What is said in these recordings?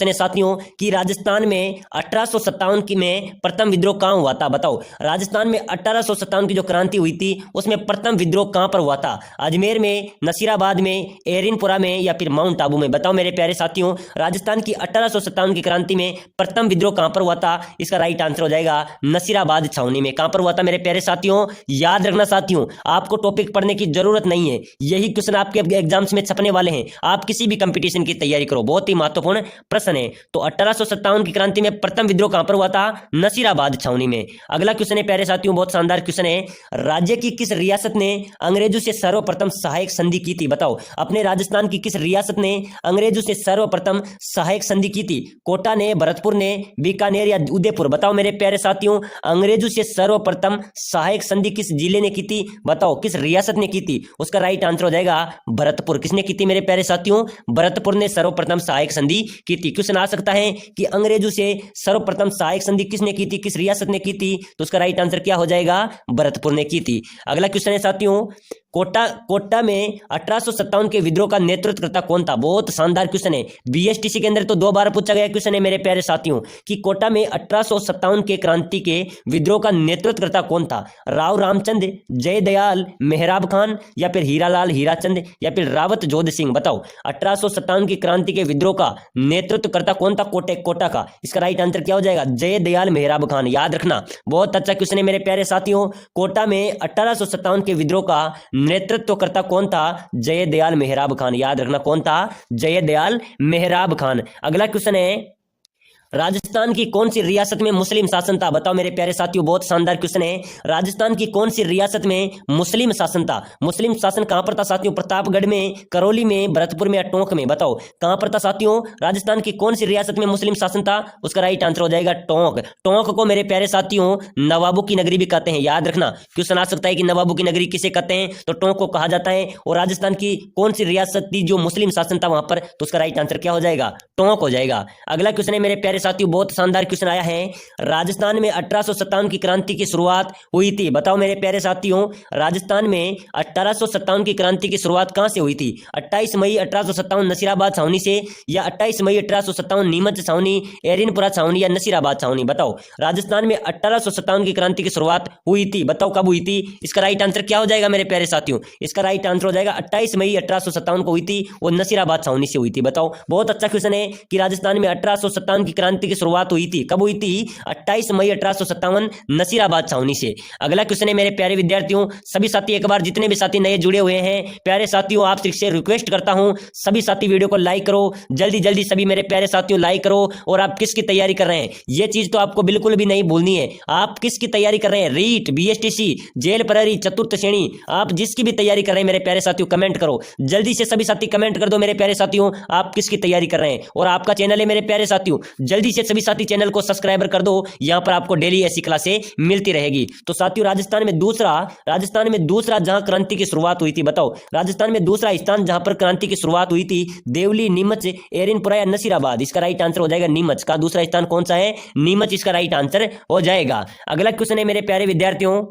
है साथियों कि राजस्थान में 1857 की में प्रथम विद्रोह कहां हुआ था? बताओ, राजस्थान में 1857 की जो क्रांति हुई थी उसमें प्रथम विद्रोह कहां पर हुआ था? अजमेर में, नसीराबाद में, एरिनपुरा में या फिर माउंट आबू में? बताओ मेरे प्यारे साथियों, राजस्थान की 1857 की क्रांति में प्रथम विद्रोह कहां पर हुआ था? इसका राइट आंसर हो जाएगा नसीराबाद छावनी में। कहां पर हुआ था मेरे प्यारे साथियों? याद रखना साथियों, आपको टॉपिक पढ़ने की जरूरत नहीं है, यही क्वेश्चन आपके एग्जाम्स में छपने वाले हैं। आप किसी भी कंपटीशन की तैयारी करो, बहुत ही महत्वपूर्ण प्रश्न है। तो 1857 की क्रांति में प्रथम विद्रोह कहां पर हुआ था? नसीराबाद छावनी में। अगला क्वेश्चन है प्यारे साथियों, बहुत शानदार क्वेश्चन है, राज्य की किस रियासत ने अंग्रेजों से सर्वप्रथम सहायक संधि की थी? बताओ, अपने राजस्थान की किस रियासत ने अंग्रेजों से सर्वप्रथम सहायक संधि की थी? कोटा ने, भरतपुर ने, बीकानेर या उदयपुर? बताओ मेरे प्यारे साथियों, अंग्रेजों से सर्वप्रथम सहायक संधि किस जिले ने की थी? बताओ किस रियासत ने की थी? उसका राइट आंसर हो जाएगा भरतपुर। किसने की थी मेरे प्यारे साथियों? भरतपुर ने सर्वप्रथम सहायक संधि की थी। क्वेश्चन आ सकता है कि अंग्रेजों से सर्वप्रथम सहायक संधि किसने की थी, किस रियासत ने की थी? तो उसका राइट आंसर क्या हो जाएगा? भरतपुर ने की थी। अगला क्वेश्चन है साथियों, कोटा में 1857 के विद्रोह का नेतृत्व करता कौन था? बहुत शानदार क्वेश्चन है, बीएसटीसी के अंदर तो 2 बार पूछा गया क्वेश्चन है मेरे प्यारे साथियों कि कोटा में 1857 के क्रांति के विद्रोह का नेतृत्व करता कौन था? राव रामचंद्र, जयदयाल, मेहराब खान या फिर हीरालाल हीराचंद या फिर रावत जोध सिंह? बताओ, 1857 की क्रांति के विद्रोह का नेतृत्व करता कौन था कोटा का? इसका राइट आंसर क्या हो जाएगा? जयदयाल मेहराब खान। याद रखना, बहुत अच्छा क्वेश्चन है मेरे प्यारे साथियों। कोटा में 1857 के विद्रोह का नेतृत्व करता कौन था? जयदयाल मेहराब खान। याद रखना, कौन था? जयदयाल मेहराब खान। अगला क्वेश्चन है, राजस्थान की कौन सी रियासत में मुस्लिम शासन था? बताओ मेरे प्यारे साथियों, बहुत शानदार क्वेश्चन है, राजस्थान की कौन सी रियासत में मुस्लिम शासन था? मुस्लिम शासन कहां पर था साथियों? प्रतापगढ़ में, करौली में, भरतपुर में या टोंक में? बताओ कहां पर था साथियों? राजस्थान की कौन सी रियासत में मुस्लिम शासन था? उसका राइट आंसर हो जाएगा टोंक। टोंक को मेरे प्यारे साथियों नवाबों की नगरी भी कहते हैं। याद रखना, क्वेश्चन आ सकता है कि नवाबों की नगरी किसे कहते हैं? तो टोंक को कहा जाता है। और राजस्थान की कौन सी रियासत थी जो मुस्लिम शासन था वहां पर? तो उसका राइट आंसर क्या हो जाएगा? टोंक हो जाएगा। अगला क्वेश्चन है मेरे प्यारे साथियों, बहुत शानदार क्वेश्चन आया है, राजस्थान में 1857 की क्रांति की शुरुआत हुई थी। बताओ मेरे प्यारे साथियों, राजस्थान में 1857 की क्रांति की शुरुआत कहां से हुई थी? 28 मई 1857 नसीराबाद छावनी से, या 28 मई 1857 नीमच छावनी, एरिनपुरा छावनी या नसीराबाद छावनी? बताओ, राजस्थान में 1857 की क्रांति की शुरुआत हुई थी, बताओ कब हुई थी? इसका राइट आंसर क्या हो जाएगा मेरे प्यारे साथियों? इसका राइट आंसर हो जाएगा 28 मई 1857 को हुई थी, वो नसीराबाद छावनी से हुई थी। बताओ, बहुत अच्छा क्वेश्चन है कि राजस्थान में 1857 की क्रांति की शुरुआत हुई थी, कब हुई थी? 28 मई 1857 नसीराबाद छावनी से। अगला क्वेश्चन है मेरे प्यारे विद्यार्थियों, सभी साथी एक बार, जितने भी साथी नए जुड़े हुए हैं प्यारे साथियों, आपसे रिक्वेस्ट करता हूं सभी साथी वीडियो को लाइक करो, जल्दी जल्दी सभी मेरे प्यारे साथियों लाइक करो। और आप किसकी तैयारी कर रहे हैं ये चीज तो आपको बिल्कुल भी नहीं भूलनी है। आप किसकी तैयारी कर रहे हैं? रीट, बीएसटीसी, जेल प्रहरी, चतुर्थ श्रेणी, आप जिसकी भी तैयारी कर रहे हैं मेरे प्यारे साथियों कमेंट करो, जल्दी से सभी साथी कमेंट कर दो मेरे प्यारे साथियों, आप किसकी तैयारी कर रहे हैं। और आपका चैनल है मेरे प्यारे साथियों, जल्दी से सभी साथी चैनल को सब्सक्राइबर कर दो, यहां पर आपको डेली ऐसी क्लासें मिलती रहेगी। तो साथियों, राजस्थान में दूसरा जहां क्रांति की शुरुआत हुई थी, बताओ राजस्थान में दूसरा स्थान जहां पर क्रांति की शुरुआत हुई थी, देवली, नीमच, एरिनपुरा या नसीराबाद? इसका राइट आंसर हो जाएगा नीमच का। दूसरा स्थान कौन सा है? नीमच, इसका राइट आंसर हो जाएगा। अगला क्वेश्चन है मेरे प्यारे विद्यार्थियों,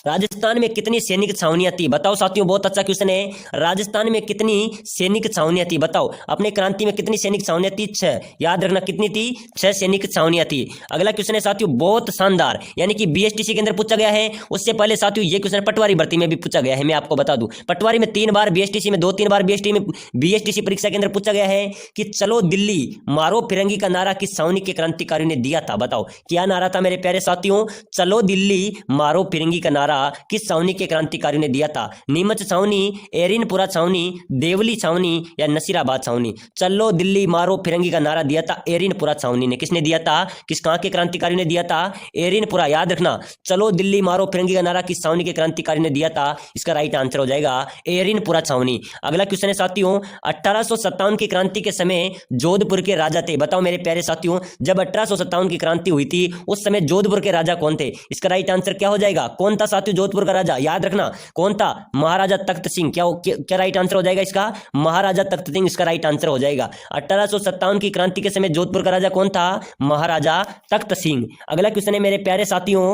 राजस्थान में कितनी सैनिक छावनियां थी? बताओ साथियों, बहुत अच्छा क्वेश्चन है, राजस्थान में कितनी सैनिक छावनियां थी? बताओ, अपने क्रांति में कितनी सैनिक छावनियां थी? 6। याद रखना, कितनी थी? 6 सैनिक छावनियां थी। अगला क्वेश्चन है साथियों, बहुत शानदार, यानी कि बीएसटीसी के अंदर पूछा गया है। उससे पहले साथियों ये क्वेश्चन पटवारी भर्ती में भी पूछा गया है, मैं आपको बता दूं। पटवारी में 3 बार, बीएसटीसी में 2-3 बार बीएसटीसी परीक्षा के अंदर पूछा गया है कि चलो दिल्ली मारो फिरंगी का नारा किस छावनी के क्रांतिकारियों ने दिया था? बताओ क्या नारा था मेरे प्यारे साथियों? चलो दिल्ली मारो फिरंगी का नारा किस छावनी के क्रांतिकारियों ने दिया था? नीमच छावनी, एरिनपुरा छावनी, देवली छावनी या नसीराबाद छावनी? चलो दिल्ली मारो फिरंगी का नारा दिया था एरिनपुरा छावनी ने। किसने दिया था? किस कहां के क्रांतिकारियों ने दिया था? एरिनपुरा। याद रखना, चलो दिल्ली मारो फिरंगी का नारा किस छावनी के क्रांतिकारियों ने दिया था? इसका राइट आंसर हो जाएगा एरिनपुरा छावनी। अगला क्वेश्चन है साथियों, 1857 की क्रांति के समय जोधपुर के राजा थे। बताओ मेरे प्यारे साथियों, जब 1857 की क्रांति हुई थी उस समय जोधपुर के राजा कौन थे? इसका राइट आंसर क्या हो जाएगा? कौन था साथियों जोधपुर का राजा? याद रखना, कौन था? महाराजा तख्त सिंह। क्या राइट आंसर हो जाएगा इसका? महाराजा तख्त सिंह, इसका राइट आंसर हो जाएगा। 1857 की क्रांति के समय जोधपुर का राजा कौन था? महाराजा तख्त सिंह। अगला क्वेश्चन है मेरे प्यारे साथियों,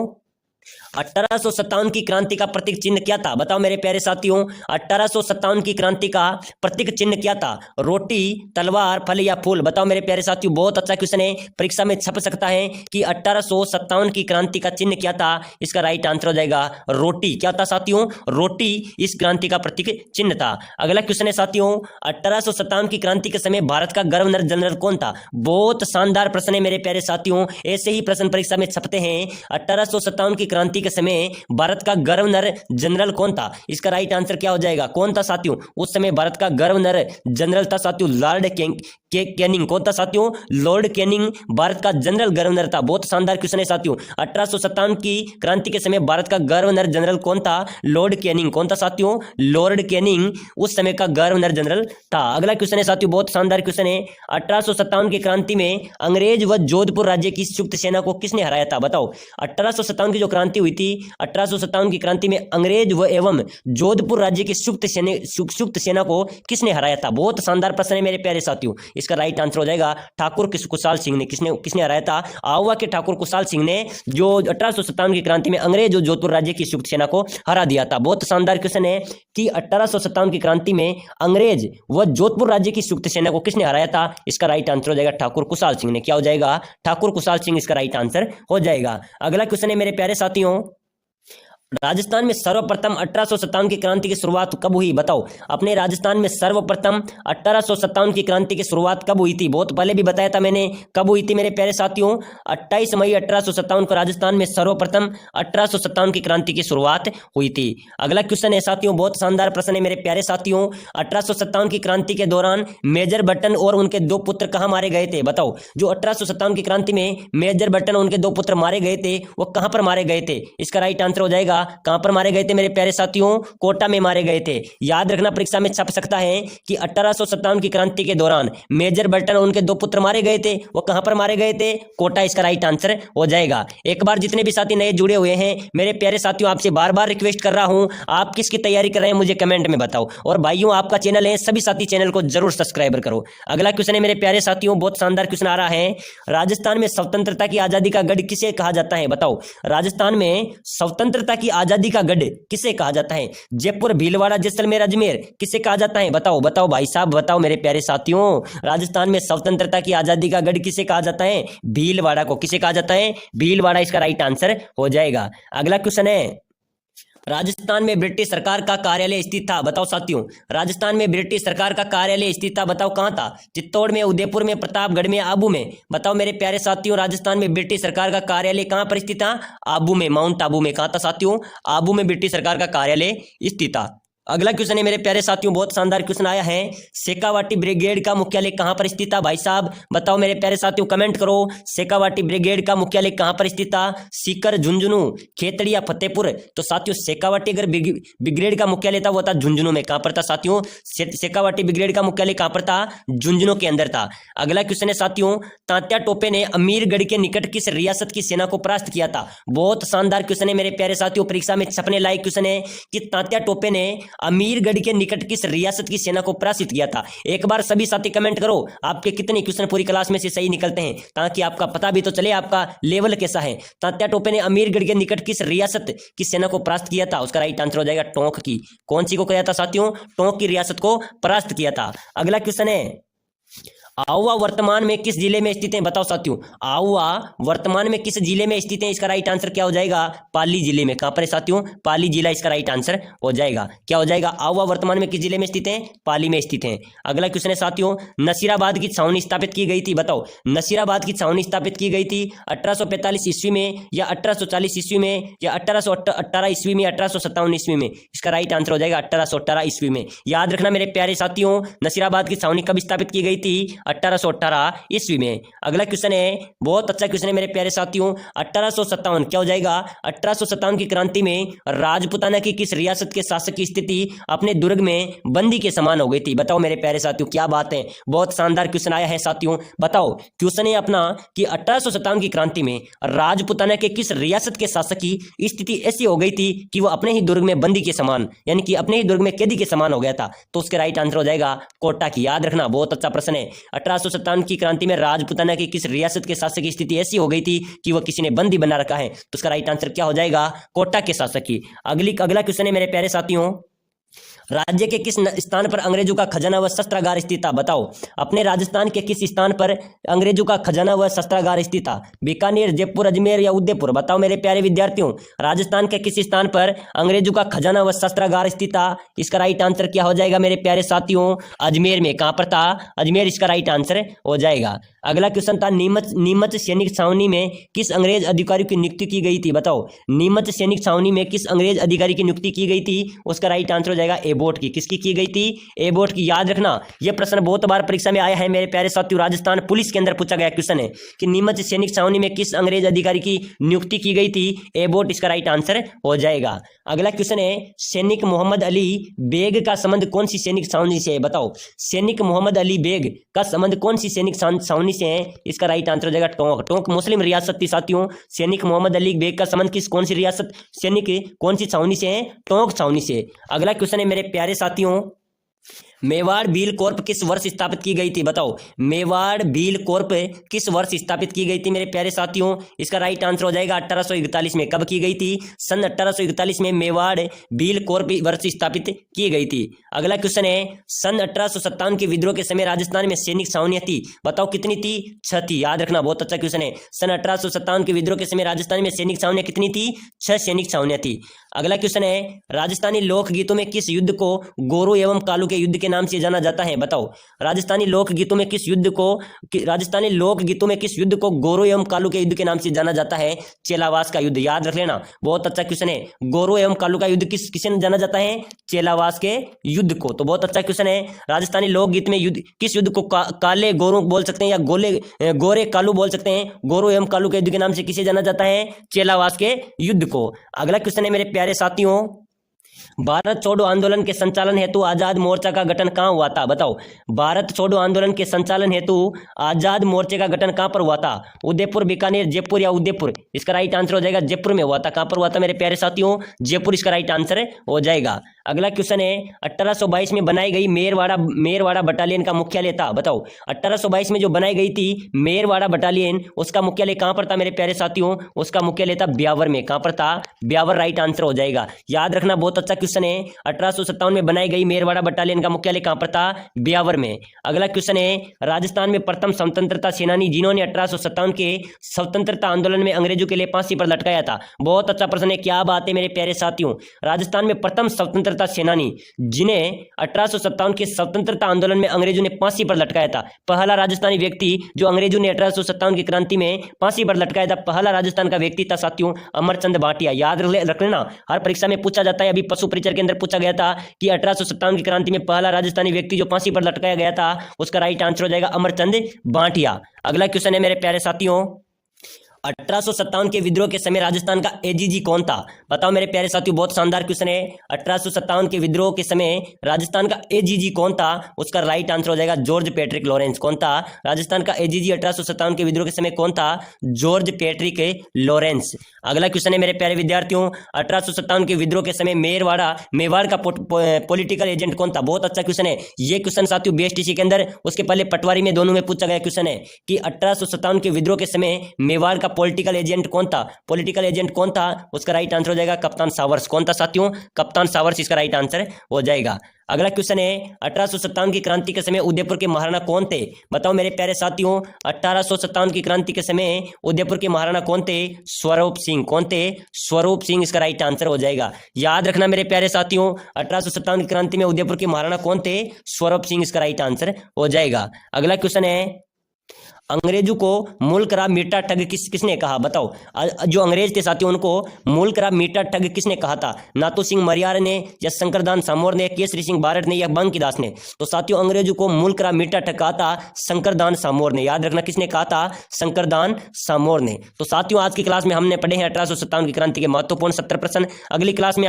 1857 की क्रांति का प्रतीक चिन्ह क्या था? बताओ मेरे प्यारे साथियों, 1857 की क्रांति का प्रतीक चिन्ह क्या था? रोटी, तलवार, फल या फूल? बताओ मेरे प्यारे साथियों, बहुत अच्छा क्वेश्चन है, परीक्षा में छप सकता है कि 1857 की क्रांति का चिन्ह क्या था? इसका राइट आंसर हो जाएगा रोटी। क्या था साथियों? रोटी इस क्रांति का प्रतीक चिन्ह था। अगला क्वेश्चन है साथियों, 1857 की क्रांति के समय भारत का गवर्नर जनरल कौन था? बहुत शानदार प्रश्न है मेरे प्यारे साथियों, ऐसे ही प्रश्न परीक्षा में छपते हैं। 1857 की क्रांति के समय भारत का गवर्नर जनरल कौन था? इसका राइट आंसर क्या हो जाएगा? कौन था साथियों? उस समय भारत का गवर्नर जनरल था साथियों लॉर्ड कैनिंग। कौन था साथियों? लॉर्ड कैनिंग भारत का जनरल गवर्नर था। बहुत शानदार क्वेश्चन है साथियों, 1857 की क्रांति के समय भारत का गवर्नर जनरल कौन था? Lord Canning. कौन था साथियों? लॉर्ड कैनिंग उस समय का गवर्नर जनरल था। अगला क्वेश्चन है साथियों, बहुत शानदार क्वेश्चन है, 1857 की क्रांति में अंग्रेज व जोधपुर राज्य की संयुक्त सेना को किसने हराया था? बताओ, 1857 की जो क्रांति हुई थी, 1857 की क्रांति में अंग्रेज व एवं जोधपुर राज्य की संयुक्त सेना को किसने हराया था? बहुत शानदार प्रश्न है मेरे प्यारे साथियों, इसका राइट आंसर हो जाएगा ठाकुर कुशाल सिंह ने। किसने हराया था? आवा के ठाकुर कुशाल सिंह ने, जो 1857 की क्रांति में अंग्रेज और जोधपुर राज्य की संयुक्त सेना को हरा दिया था। बहुत शानदार क्वेश्चन है कि 1857 की क्रांति में अंग्रेज व जोधपुर राज्य की संयुक्त सेना को किसने हराया था? इसका राइट आंसर हो जाएगा ठाकुर कुशाल सिंह ने। क्या हो जाएगा? ठाकुर कुशाल सिंह इसका राइट आंसर हो जाएगा। अगला क्वेश्चन है मेरे प्यारे साथियों, राजस्थान में सर्वप्रथम 1857 की क्रांति की शुरुआत कब हुई? बताओ, अपने राजस्थान में सर्वप्रथम 1857 की क्रांति की शुरुआत कब हुई थी? बहुत पहले भी बताया था मैंने कब हुई थी मेरे प्यारे साथियों, 28 मई 1857 को राजस्थान में सर्वप्रथम 1857 की क्रांति की शुरुआत हुई थी। अगला क्वेश्चन है साथियों, बहुत शानदार प्रश्न है मेरे प्यारे साथियों, 1857 की क्रांति के दौरान मेजर बटन और उनके दो पुत्र कहाँ मारे गए थे? बताओ, जो 1857 की क्रांति में मेजर बटन और उनके दो पुत्र मारे गए थे, वो कहाँ पर मारे गए थे? इसका राइट आंसर हो जाएगा, कहां पर मारे गए थे मेरे प्यारे साथियों? कोटा में मारे गए थे। याद रखना, परीक्षा में छप सकता है कि 1857 की क्रांति के दौरान मेजर बटन और उनके दो पुत्र मारे गए थे, वो कहां पर मारे गए थे? कोटा इसका राइट आंसर हो जाएगा। एक बार जितने भी साथी नए जुड़े हुए हैं मेरे प्यारे साथियों, आपसे बार बार रिक्वेस्ट कर रहा हूं, आप किसकी तैयारी कर रहे हैं मुझे कमेंट में बताओ। और भाइयों, आपका चैनल है, सभी साथी चैनल को जरूर सब्सक्राइब करो। अगला क्वेश्चन है मेरे प्यारे साथियों, बहुत शानदार क्वेश्चन आ रहा है, राजस्थान में स्वतंत्रता की आजादी का गढ़ किसे कहा जाता है? बताओ, राजस्थान में स्वतंत्रता की आजादी का गढ़ किसे कहा जाता है? जयपुर, भीलवाड़ा, जैसलमेर, अजमेर, किसे कहा जाता है? बताओ बताओ भाई साहब, बताओ मेरे प्यारे साथियों, राजस्थान में स्वतंत्रता की आजादी का गढ़ किसे कहा जाता है? भीलवाड़ा को। किसे कहा जाता है? भीलवाड़ा इसका राइट आंसर हो जाएगा। अगला क्वेश्चन है, राजस्थान में ब्रिटिश सरकार का कार्यालय स्थित था? बताओ साथियों, राजस्थान में ब्रिटिश सरकार का कार्यालय स्थित था, बताओ कहां था? चित्तौड़ में, उदयपुर में, प्रतापगढ़ में, आबू में? बताओ मेरे प्यारे साथियों, राजस्थान में ब्रिटिश सरकार का कार्यालय कहां पर स्थित था? आबू में, माउंट आबू में। कहां था साथियों? आबू में ब्रिटिश सरकार का कार्यालय स्थित था। अगला क्वेश्चन है मेरे प्यारे साथियों, बहुत शानदार क्वेश्चन आया है, शेखावाटी ब्रिगेड का मुख्यालय कहां पर स्थित था? भाई साहब बताओ मेरे प्यारे साथियों, कमेंट करो, शेखावाटी ब्रिगेड का मुख्यालय कहां पर स्थित था? सीकर, झुंझुनू, खेतड़ी या फतेहपुर? तो साथियों, शेखावाटी अगर ब्रिगेड का मुख्यालय था वो था झुंझुनू में। कहां पर था साथियों? शेखावाटी ब्रिगेड का मुख्यालय कहां पर था? झुंझुनू के अंदर था। अगला क्वेश्चन है साथियों, तात्या टोपे ने अमीरगढ़ के निकट किस रियासत की सेना को परास्त किया था? बहुत शानदार क्वेश्चन है मेरे प्यारे साथियों, परीक्षा में छपने लायक क्वेश्चन है कि तात्या टोपे ने अमीरगढ़ के निकट किस रियासत की सेना को पराजित किया था? एक बार सभी साथी कमेंट करो, आपके कितने क्वेश्चन पूरी क्लास में से सही निकलते हैं, ताकि आपका पता भी तो चले आपका लेवल कैसा है। तात्या टोपे ने अमीरगढ़ के निकट किस रियासत की सेना को परास्त किया था? उसका राइट आंसर हो जाएगा टोंक की। कौन सी को किया था साथियों? टोंक की रियासत को परास्त किया था। अगला क्वेश्चन है, आहुआ वर्तमान में किस जिले में स्थित है? बताओ साथियों, आहुआ वर्तमान में किस जिले में स्थित है? इसका राइट आंसर क्या हो जाएगा? पाली जिले में। कहां पर है साथियों? पाली जिला इसका राइट आंसर हो जाएगा। क्या हो जाएगा? आहुआ वर्तमान में किस जिले में स्थित है? पाली में स्थित है। अगला क्वेश्चन है साथियों, नसीराबाद की छावनी स्थापित की गई थी? बताओ, नसीराबाद की छावनी स्थापित की गई थी 1845 ईस्वी में या 1840 ईस्वी में या 1818 ईस्वी में, 1857 ईस्वी में? इसका राइट आंसर हो जाएगा 1818 ईस्वी में। याद रखना मेरे प्यारे साथियों, नसीराबाद की छावनी कब स्थापित की गई थी? 1818 ईस्वी में। अगला क्वेश्चन है, बहुत अच्छा क्वेश्चन है मेरे प्यारे साथियों, 1857 क्या हो जाएगा? 1857 की क्रांति में राजपुताना की किस रियासत के शासक की स्थिति अपने दुर्ग में बंदी के समान हो गई थी? बताओ मेरे प्यारे साथियों, क्या बात है, बहुत शानदार क्वेश्चन आया है साथियों। बताओ, क्वेश्चन है अपना कि 1857 की क्रांति में राजपुताना के किस रियासत के शासक की स्थिति ऐसी हो गई थी कि वो अपने ही दुर्ग में बंदी के समान, यानी कि अपने ही दुर्ग में कैदी के समान हो गया था? तो उसके राइट आंसर हो जाएगा कोटा की। याद रखना, बहुत अच्छा प्रश्न है। 1857 की क्रांति में राजपूताना की किस रियासत के शासक की स्थिति ऐसी हो गई थी कि वह किसी ने बंदी बना रखा है? तो उसका राइट आंसर क्या हो जाएगा? कोटा के शासक की। अगला क्वेश्चन है मेरे प्यारे साथियों, राज्य के किस स्थान पर अंग्रेजों का खजाना व शस्त्रागार स्थित था? बताओ, अपने राजस्थान के किस स्थान पर अंग्रेजों का खजाना व शस्त्रागार स्थित था? बीकानेर, जयपुर, अजमेर या उदयपुर? बताओ मेरे प्यारे विद्यार्थियों, राजस्थान के किस स्थान पर अंग्रेजों का खजाना व शस्त्रागार स्थित था? इसका राइट आंसर क्या हो जाएगा मेरे प्यारे साथियों? अजमेर में। कहां पर था? अजमेर इसका राइट आंसर हो जाएगा। अगला क्वेश्चन था, नीमच सैनिक छावनी में किस अंग्रेज अधिकारी की नियुक्ति की गई थी? बताओ, नीमच सैनिक छावनी में किस अंग्रेज अधिकारी की नियुक्ति की गई थी? उसका राइट आंसर हो जाएगा एबोट की। किसकी की गई थी? एबोट की। याद रखना, यह प्रश्न बहुत बार परीक्षा में आया है मेरे प्यारे साथियों। राजस्थान पुलिस के अंदर पूछा गया क्वेश्चन है कि नीमच सैनिक छावनी में किस अंग्रेज अधिकारी की नियुक्ति की गई थी? एबोट इसका राइट आंसर हो जाएगा। अगला क्वेश्चन है, सैनिक मोहम्मद अली बेग का संबंध कौन सी सैनिक छावनी से है? बताओ, सैनिक मोहम्मद अली बेग का संबंध कौन सी सैनिक छावनी से है? इसका राइट आंसर हो जाएगा टोंक। टोंक मुस्लिम रियासत थी साथियों। सैनिक मोहम्मद अली बेग का संबंध कौन सी रियासत, सैनिक कौन सी छावनी से है? टोंक छावनी से। अगला क्वेश्चन है मेरे प्यारे साथियों, मेवाड़ बील कॉर्प किस वर्ष स्थापित की गई थी? बताओ, मेवाड़ बील कॉर्प किस वर्ष स्थापित की गई थी मेरे प्यारे साथियों? इसका राइट आंसर हो जाएगा 1841 में। कब की गई थी? सन 1841 में मेवाड़ बील कॉर्प वर्ष स्थापित की गई थी। अगला क्वेश्चन है, सन 1857 के विद्रोह के समय राजस्थान में सैनिक छावनियां थी। बताओ कितनी थी? 6 थी। याद रखना, बहुत अच्छा क्वेश्चन है। सन 1857 के विद्रोह के समय राजस्थान में सैनिक छावनियां कितनी थी? 6 सैनिक छावनियां थी। अगला क्वेश्चन है, राजस्थानी लोकगीतों में किस युद्ध को गोरू एवं कालू के युद्ध के नाम से जाना जाता है? बताओ, राजस्थानी लोकगीतों में किस युद्ध को गोरू एवं कालू के युद्ध के नाम से जाना जाता है? चेलावास का युद्ध। याद रख लेना, बहुत अच्छा क्वेश्चन है। गोरू एवं कालू का युद्ध किसे जाना जाता है? चेलावास के युद्ध को। तो बहुत अच्छा क्वेश्चन है। राजस्थानी लोकगीत में किस युद्ध को काले गोरू बोल सकते हैं या गोरे कालू बोल सकते हैं? गोरू एवं कालू के युद्ध के नाम से किसे जाना जाता है? चेलावास के युद्ध को। अगला क्वेश्चन है मेरे प्यारे साथियों, भारत छोड़ो आंदोलन के संचालन हेतु आजाद मोर्चा का गठन कहां हुआ था? बताओ, भारत छोड़ो आंदोलन के संचालन हेतु आजाद मोर्चे का गठन कहां पर हुआ था? उदयपुर, बीकानेर, जयपुर या उदयपुर? इसका राइट आंसर हो जाएगा जयपुर में हुआ था। कहां पर हुआ था मेरे प्यारे साथियों? जयपुर इसका राइट आंसर हो जाएगा। अगला क्वेश्चन है, 1822 में बनाई गई मेरवाड़ा बटालियन का मुख्यालय था। बताओ, 1822 में जो बनाई गई थी मेरवाड़ा बटालियन, उसका मुख्यालय कहां पर था मेरे प्यारे साथियों? उसका मुख्यालय था ब्यावर में। कहां पर था? ब्यावर राइट आंसर हो जाएगा। याद रखना, बहुत अच्छा क्वेश्चन है। 1857 में बनाई गई मेरवाड़ा बटालियन का मुख्यालय कहां पर था? ब्यावर में। अगला क्वेश्चन है, राजस्थान में प्रथम स्वतंत्रता सेनानी जिन्होंने 1857 के स्वतंत्रता आंदोलन में अंग्रेजों के लिए फांसी पर लटकाया था। बहुत अच्छा प्रश्न है, क्या बात है मेरे प्यारे साथियों। राजस्थान में प्रथम स्वतंत्रता सेनानी जिन्हें 1857 के स्वतंत्रता आंदोलन में अंग्रेजों ने फांसी पर लटकाया था, पहला राजस्थानी व्यक्ति जो अंग्रेजों ने 1857 की क्रांति में फांसी पर लटकाया था, पहला राजस्थान का व्यक्ति था साथियों अमरचंद भाटिया। याद रख लेना, हर परीक्षा में पूछा जाता है। अभी पशु परिचय के अंदर पूछा गया था कि 1857 की क्रांति में पहला राजस्थानी व्यक्ति जो फांसी पर लटकाया गया था, उसका राइट आंसर हो जाएगा अमरचंद भाटिया। अगला क्वेश्चन है मेरे प्यारे साथियों, 1857 के विद्रोह के समय राजस्थान का एजीजी कौन था? बताओ मेरे प्यारे साथियों, बहुत शानदार क्वेश्चन है। 1857 के विद्रोह के समय राजस्थान का एजीजी कौन था? उसका राइट आंसर हो जाएगा जॉर्ज पैट्रिक लॉरेंस। कौन था राजस्थान का एजीजी 1857 के विद्रोह के समय? कौन था? George Patrick Lawrence. अगला क्वेश्चन है मेरे प्यारे विद्यार्थियों, 1857 के विद्रोह के समय मेवाड़ का पॉलिटिकल एजेंट कौन था? बहुत अच्छा क्वेश्चन है ये क्वेश्चन साथियों बीएसटीसी के अंदर, उसके पहले पटवारी में, दोनों में पूछा गया क्वेश्चन है कि 1857 के विद्रोह के समय मेवाड़ का पॉलिटिकल एजेंट कौन था? पॉलिटिकल एजेंट कौन था? उसका राइट आंसर हो जाएगा कप्तान सावर्स। कौन था साथियों? कप्तान सावर्स इसका राइट आंसर हो जाएगा। अगला क्वेश्चन है, 1857 की क्रांति के समय उदयपुर के महाराणा कौन थे? बताओ मेरे प्यारे साथियों, 1857 की क्रांति के समय उदयपुर के महाराणा कौन थे? स्वरूप सिंह। कौन थे? स्वरूप सिंह इसका राइट आंसर हो जाएगा। याद रखना मेरे प्यारे साथियों, 1857 की क्रांति में उदयपुर के महाराणा कौन थे? स्वरूप सिंह इसका राइट आंसर हो जाएगा। अगला क्वेश्चन है, अंग्रेजों को मुल्क राव मीठा ठग किसने कहा? बताओ, जो अंग्रेज थे साथियों उनको मुल्क राव मीठा ठग किसने कहा था? नाथू सिंह मरियार ने, या शंकरदान सामोर ने, केसरी सिंह भारत ने, या बंकीदास ने? तो साथियों अंग्रेजों को मुल्क राव मीठा ठग कहा था शंकरदान सामोर ने। याद रखना, किसने कहा था? शंकरदान सामोर ने। तो साथियों आज की क्लास में हमने पढ़े हैं 1857 की क्रांति के महत्वपूर्ण 70 प्रश्न। अगली क्लास में